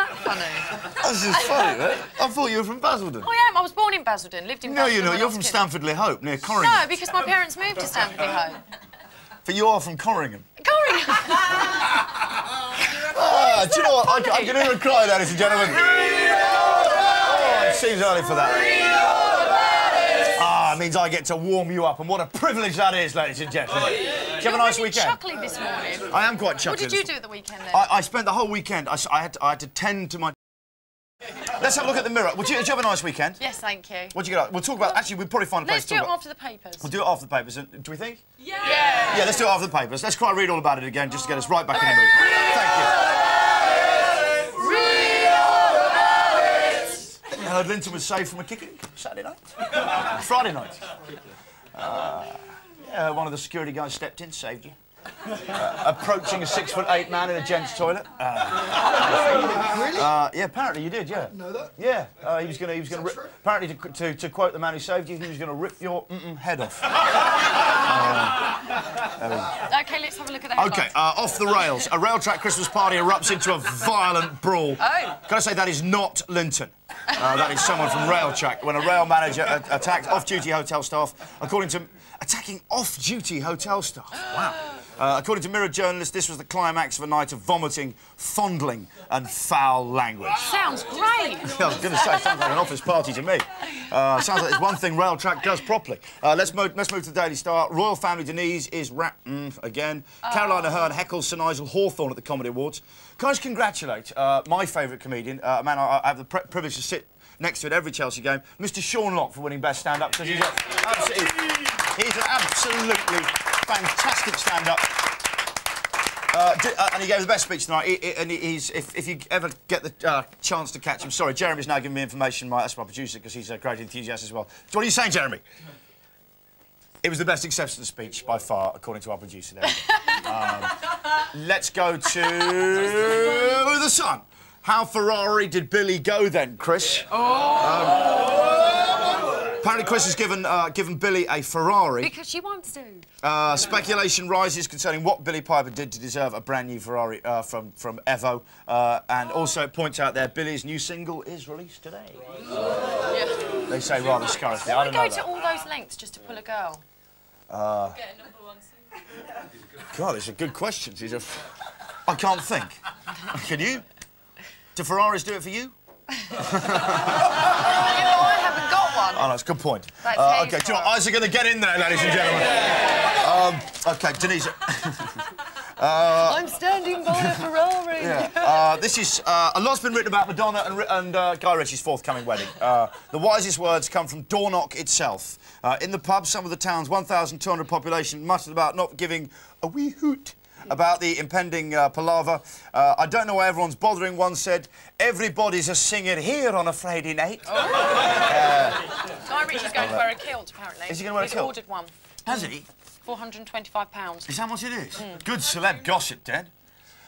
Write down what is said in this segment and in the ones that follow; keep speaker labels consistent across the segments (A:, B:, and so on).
A: that funny?
B: That's just funny, right? I thought you were from Basildon.
A: I am. I was born in Basildon, lived in Basildon.
B: No, you're not. You're from Stamford-le-Hope, near Corringham.
A: No, because my parents moved to Stamford-le-Hope.
B: But you are from Corringham.
A: Corringham!
B: Do you know what? I can hear a cry, ladies and gentlemen. Oh, it seems early for that. It means I get to warm you up, and what a privilege that is, ladies and gentlemen. Did you have a nice weekend?
A: Chuckly this morning.
B: I am quite chuckly.
A: What did you do at the weekend, then?
B: I spent the whole weekend. I had to tend to my... Let's have a look at the mirror. Did you have a nice weekend?
A: Yes, thank you.
B: What did you get up? We'll talk about... Actually, we'll probably find a place to talk about...
A: Let's do it after the papers.
B: We'll do it after the papers. Do we think?
A: Yeah!
B: Yeah, let's do it after the papers. Let's try and read all about it again, just to get us right back in the mood. Thank you. I heard Linton was saved from a kicking Saturday night. Friday night. Yeah, one of the security guys stepped in, saved you. Approaching a 6'8" man in a gents' toilet.
C: Really?
B: Yeah, apparently you did, yeah.
C: Know that?
B: Yeah, he was going to rip... Apparently, to quote the man who saved you, he was going to rip your head off.
A: OK, let's have a look at the headlines.
B: OK, off the rails. A rail track Christmas party erupts into a violent brawl.
A: Oh.
B: Can I say that is not Linton? That is someone from rail track. When a rail manager attacked off-duty hotel staff, according to... Attacking off-duty hotel staff. Wow. According to Mirror journalists, this was the climax of a night of vomiting, fondling and foul language.
A: Sounds great.
B: I was going to say, sounds like an office party to me. Sounds like it's one thing rail track does properly. Let's move to the Daily Star. Royal family Denise is again. Caroline Aherne heckles Sir Nigel Hawthorne at the Comedy Awards. Can I just congratulate my favourite comedian, a man I have the privilege to sit next to at every Chelsea game, Mr. Sean Locke, for winning Best Stand-Up, because he's an absolutely fantastic stand-up. And he gave the best speech tonight. If you ever get the chance to catch him... Sorry, Jeremy's now giving me information. That's my producer, because he's a great enthusiast as well. So what are you saying, Jeremy? It was the best acceptance speech by far, according to our producer. There we go. Let's go to the Sun. How Ferrari did Billy go then, Chris? Apparently, Chris has given Billy a Ferrari.
A: Because she wants to.
B: Speculation rises concerning what Billy Piper did to deserve a brand new Ferrari from Evo. And also, it points out there, Billy's new single is released today.
A: Yeah.
B: They say rather scurrilously. I don't know
A: Why go to all those lengths just to pull a girl?
D: Get a #1 single.
B: God, these are good questions. I can't think. Can you? Do Ferraris do it for you?
A: I haven't got one.
B: Oh, that's a good point.
A: OK,
B: do you know what? Eyes are going to get in there, ladies and gentlemen. OK, Denise.
A: I'm standing by a Ferrari.
B: Yeah. This is... a lot's been written about Madonna and Guy Ritchie's forthcoming wedding. The wisest words come from Dornoch itself. In the pub, some of the town's 1,200 population muttered about not giving a wee hoot about the impending palaver. I don't know why everyone's bothering. One said, everybody's a singer here on a Friday night.
A: Guy Ritchie's going to wear a kilt, apparently.
B: Is he going to wear a kilt?
A: He's ordered one.
B: Has he?
A: £425.
B: Is that how much it is? Good celeb gossip, Dad.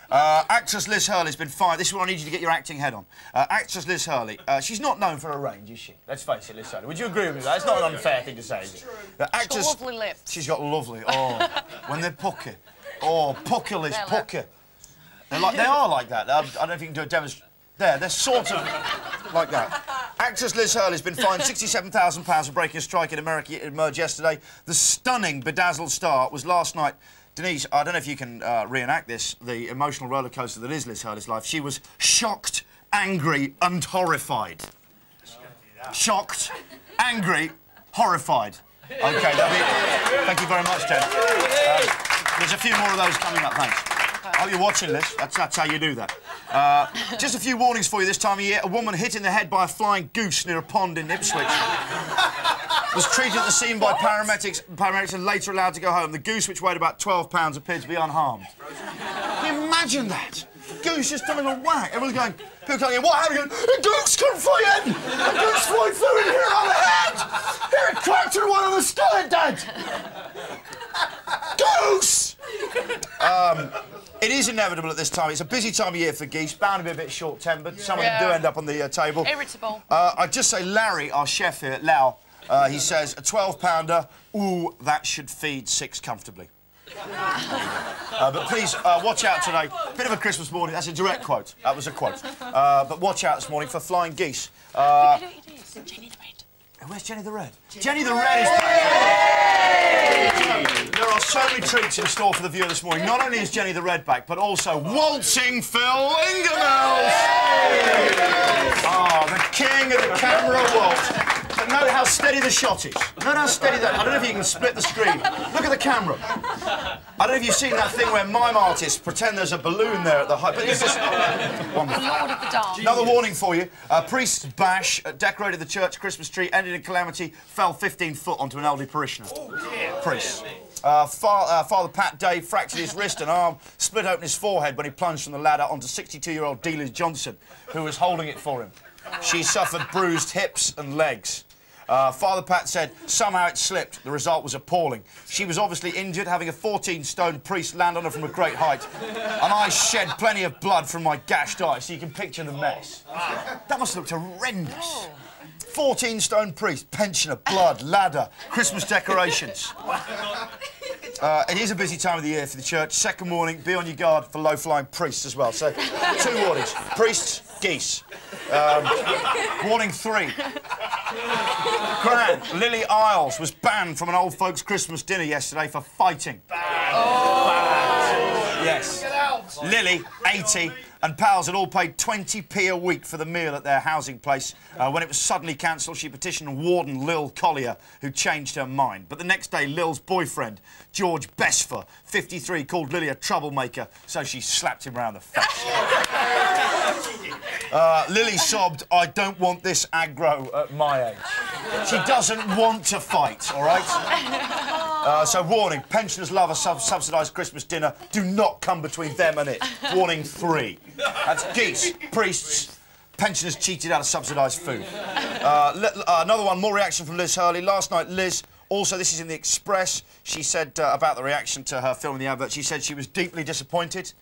B: Actress Liz Hurley's been fired. This is what I need you to get your acting head on. Actress Liz Hurley, she's not known for her range, is she? Let's face it, Liz Hurley. Would you agree with me? That's not an unfair thing to say, is it? The actress...
A: She's got lovely lips.
B: She's got lovely... Oh, when they're pucker. Oh, pucker, Liz, pucker. They are like that. I don't know if you can do a demonstration. They're sort of like that. Actress Liz Hurley's been fined £67,000 for breaking a strike in America. It emerged yesterday. The stunning bedazzled star was last night... Denise, I don't know if you can reenact this, the emotional roller coaster that is Liz Hurley's life. She was shocked, angry and horrified. Shocked, angry, horrified. OK, thank you very much, Ted. There's a few more of those coming up, thanks. Oh, you're watching, Liz. That's how you do that. Just a few warnings for you this time of year. A woman hit in the head by a flying goose near a pond in Ipswich. Was treated at the scene by paramedics and later allowed to go home. The goose, which weighed about 12 pounds, appeared to be unharmed. Can you imagine that? Goose just doing a whack. Everyone's going, people going, what happened? A goose come flying! A goose flying through in here on the head! Here, it cracked her one on the skull, Dad! Goose! It is inevitable at this time. It's a busy time of year for geese, bound to be a bit short-tempered. Some of them do end up on the table.
A: Irritable.
B: I'd just say Larry, our chef here, Lau, he says, a 12-pounder, ooh, that should feed 6 comfortably. But please, watch out today. Bit of a Christmas morning. That's a direct quote. That was a quote. But watch out this morning for flying geese.
A: Look at it is. Jenny the Red.
B: Where's Jenny the Red? Jenny the Red is back. There are so many treats in store for the viewer this morning. Not only is Jenny the Red back, but also waltzing Phil Ingemells. Ah, the king of the camera waltz. But note how steady the shot is. Note how steady that. I don't know if you can split the screen. Look at the camera. I don't know if you've seen that thing where mime artists pretend there's a balloon there at the height, but it's just wonderful.
A: Lord of the Dance.
B: Another warning for you. Priest's bash decorated the church Christmas tree, ended in calamity, fell 15 foot onto an elderly parishioner. Oh, dear. Priest. Father Pat Dave fractured his wrist and arm, split open his forehead when he plunged from the ladder onto 62-year-old Delia Johnson, who was holding it for him. She suffered bruised hips and legs. Father Pat said somehow it slipped. The result was appalling. She was obviously injured, having a 14-stone priest land on her from a great height. And I shed plenty of blood from my gashed eye, so you can picture the mess. That must have looked horrendous. 14-stone priest, pensioner, blood, ladder, Christmas decorations. It is a busy time of the year for the church. Second warning, be on your guard for low-flying priests as well. So, 2 warnings. Priests, geese. Warning 3. Gran, Lily Isles was banned from an old folks' Christmas dinner yesterday for fighting. Yes. Lily, 80, and pals had all paid 20p a week for the meal at their housing place. When it was suddenly cancelled, she petitioned Warden Lil Collier, who changed her mind. But the next day, Lil's boyfriend, George Besfer, 53, called Lily a troublemaker, so she slapped him round the face. Lily sobbed, "I don't want this aggro at my age." She doesn't want to fight, all right? So, warning, pensioners love a subsidised Christmas dinner. Do not come between them and it. Warning 3. That's geese, priests, pensioners cheated out of subsidised food. Another one, more reaction from Liz Hurley. Last night, Liz, also, this is in the Express, she said about the reaction to her film in the advert, she said she was deeply disappointed.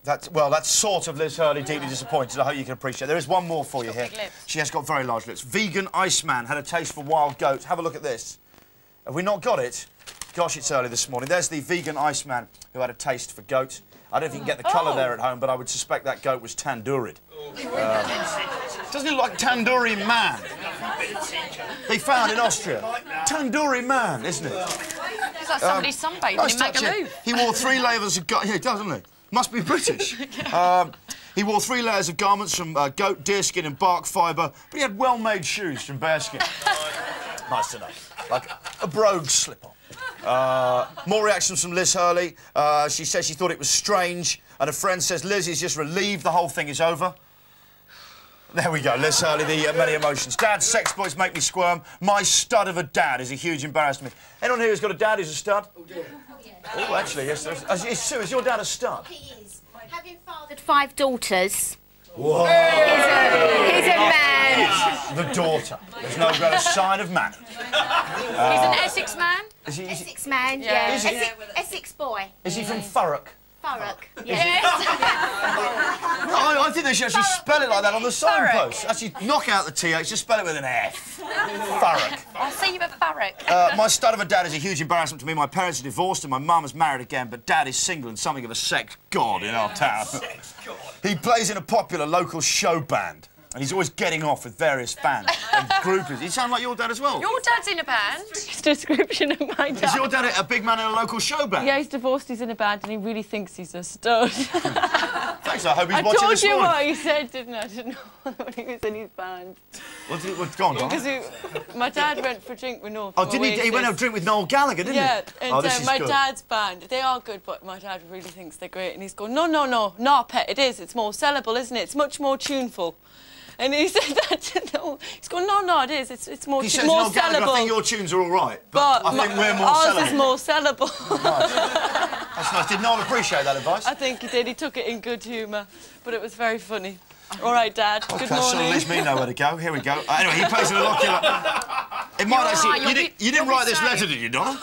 B: That's sort of Liz Hurley, deeply disappointed. I hope you can appreciate it. There is one more for you here. She has got very large lips. Vegan Iceman had a taste for wild goat. Have a look at this. Have we not got it? Gosh, it's early this morning. There's the Vegan Iceman who had a taste for goat. I don't know if you can get the colour there at home, but I would suspect that goat was tandourid. Doesn't it look like tandoori man? They found in Austria. Tandoori man, isn't it?
A: It's like somebody sunbathing in Magaluf.
B: He wore 3 layers of garments. Yeah, he does, doesn't he? Must be British. He wore 3 layers of garments from goat, deerskin and bark fibre, but he had well-made shoes from bearskin. Nice to know. Like a brogue slip-on. More reactions from Liz Hurley. She says she thought it was strange, and a friend says Liz is just relieved the whole thing is over. There we go, Liz Hurley, the many emotions. Dad, sex boys make me squirm. My stud of a dad is a huge embarrassment. Anyone here who's got a dad who's a stud? Oh, dear. Oh, actually, yes. Sue, is your dad a stud?
E: He is. Having fathered 5 daughters.
B: Whoa.
E: He's a man.
B: The daughter. There's no greater sign of manner.
A: He's an Essex man?
B: Is he?
E: Essex man, yeah. Essex boy.
B: Is he from Thurrock?
E: Thurrock, yes.
B: I think they should actually spell it like that on the signpost. Actually, knock out the TH, just spell it with an F. Thurrock.
A: I'll see you at Thurrock.
B: My stud of a dad is a huge embarrassment to me. My parents are divorced and my mum is married again, but Dad is single and something of a sex god in our town. He plays in a popular local show band. And he's always getting off with various fans and groupies. You sound like your dad as well.
A: Your dad's in a band?
F: His description of my dad.
B: Is your dad a big man in a local show band?
F: Yeah, he's divorced, he's in a band, and he really thinks he's a stud.
B: Thanks, I hope he's watching this morning.
F: I told you what he said, didn't I? When he was in his band.
B: What's gone on?
F: Because my dad went for a drink with Noel.
B: Oh, didn't he? He went for a drink with Noel Gallagher, didn't he?
F: Yeah, and my
B: good.
F: dad's band, they are good, but my dad really thinks they're great. And he's going, no, pet, it is. It's more sellable, isn't it? It's much more tuneful. And he said that to Noel. He's going, no, it is. It's more,
B: says,
F: more
B: Noel Gallagher,
F: sellable.
B: I think your tunes are all right, but I think we're more sellable.
F: Ours is more sellable.
B: Nice. That's nice. Did Noel appreciate that advice?
F: I think he did. He took it in good humour, but it was very funny. All right, Dad.
B: Okay,
F: good morning.
B: so at least me know where to go. Here we go. Anyway, he plays in a locular. It might actually. You didn't write this letter, did you, Donna?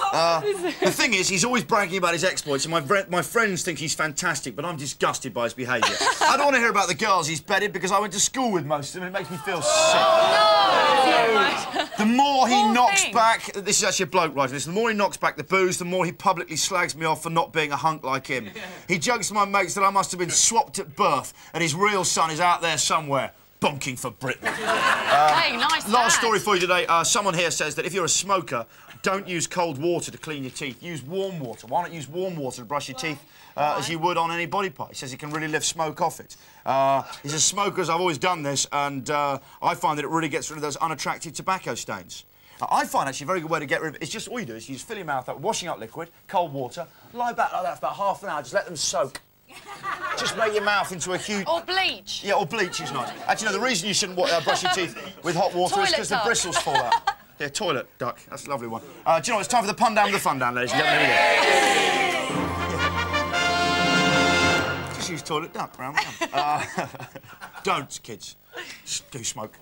B: The thing is, he's always bragging about his exploits, and my friends think he's fantastic, but I'm disgusted by his behaviour. I don't want to hear about the girls he's bedded because I went to school with most of them. It makes me feel sick.
E: No!
B: The more he
F: Poor
B: knocks
F: thing.
B: back... This is actually a bloke writing this. The more he knocks back the booze, the more he publicly slags me off for not being a hunk like him. He jokes to my mates that I must have been swapped at birth and his real son is out there somewhere, bonking for Britain.
A: Hey, nice
B: Last
A: dad.
B: story for you today. Someone here says that if you're a smoker, don't use cold water to clean your teeth. Use warm water. Why not use warm water to brush your teeth as you would on any body part? He says it can really lift smoke off it. He says, smokers, I've always done this, and I find that it really gets rid of those unattractive tobacco stains. I find actually a very good way to get rid of it. It's just all you do is you just fill your mouth up with washing up liquid, cold water, lie back like that for about half an hour, just let them soak. Just make your mouth into a huge...
A: Or bleach.
B: Yeah, or bleach is nice. Actually, no, the reason you shouldn't brush your teeth with hot water is
A: Toilet
B: because the
A: duck.
B: bristles fall out. Yeah, toilet duck. That's a lovely one. Do you know what? It's time for the pun down with the fun down, ladies and gentlemen. Here we go. Just use toilet duck round one. Don't, kids. Do smoke.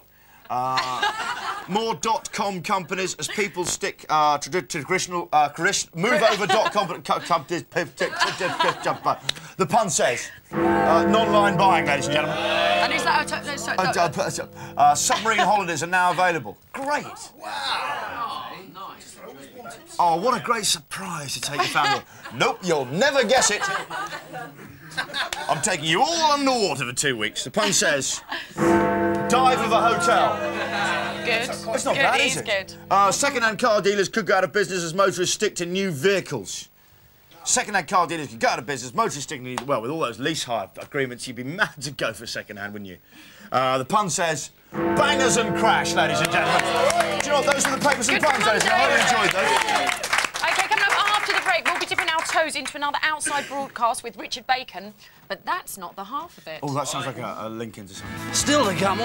B: More .com companies as people stick traditional moveover.com companies. The pun says non-line buying, ladies and gentlemen.
A: And is that
B: Submarine holidays are now available. Great.
A: Wow.
B: Oh, what a great surprise to take your family. Nope, you'll never guess it. I'm taking you all underwater for 2 weeks. The pun says, dive of a hotel.
F: Good.
B: It's not bad, is it?
F: Good.
B: Second-hand car dealers could go out of business as motorists stick to new vehicles. Second-hand car dealers could go out of business, motorists stick to new... Well, with all those lease hire agreements, you'd be mad to go for second-hand, wouldn't you? The pun says, bangers and crash, ladies and gentlemen. Do you know what? Those were the papers and puns, ladies and gentlemen. I hope you enjoyed those.
A: OK, coming up after the break, we'll be dipping our toes into another outside broadcast with Richard Bacon, but that's not the half of it.
B: Oh, that sounds like a link into something.
C: Still to come.